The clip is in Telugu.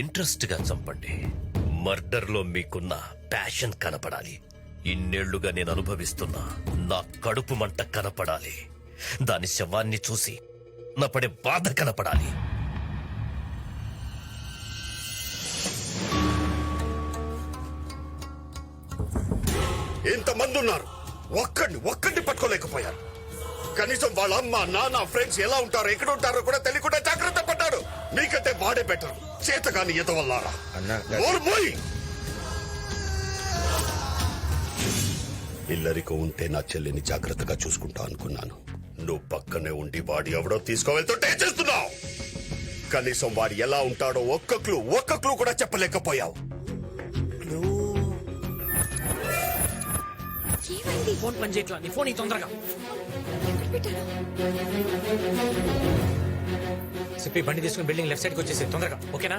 ఇంట్రెస్ట్ గా చంపండి. మర్డర్ లో మీకున్న ప్యాషన్ కనపడాలి. ఇన్నేళ్లుగా నేను అనుభవిస్తున్నా నా కడుపు మంట కనపడాలి. దాని శవాన్ని చూసి నా పడే బాధ కనపడాలి. ఇంతమంది ఉన్నారు, ఒక్కడిని పట్టుకోలేకపోయారు. కనీసం వాళ్ళ అమ్మ నాన్న ఫ్రెండ్స్ ఎలా ఉంటారో ఎక్కడ ఉంటారో కూడా తెలియకుండా జాగ్రత్త పడ్డాడు. మీకంటే వాడే బెటర్. చేతగాని ఎదవల్లారా. ఇల్లరికో ఉంటే నా చెల్లిని జాగ్రత్తగా చూసుకుంటా అనుకున్నాను. నువ్వు పక్కనే ఉండి వాడి ఎవడో తీసుకువెళ్తుంటే ఏం చేస్తున్నావు? కనీసం వాడు ఎలా ఉంటాడో ఒక్క క్లూ కూడా చెప్పలేకపోయావు. ఫోన్ పని చేయట్లా. నీ ఫోన్ తొందరగా చెప్పి బండి తీసుకుని బిల్డింగ్ లెఫ్ట్ సైడ్కి వచ్చేసి తొందరగా. ఓకేనా?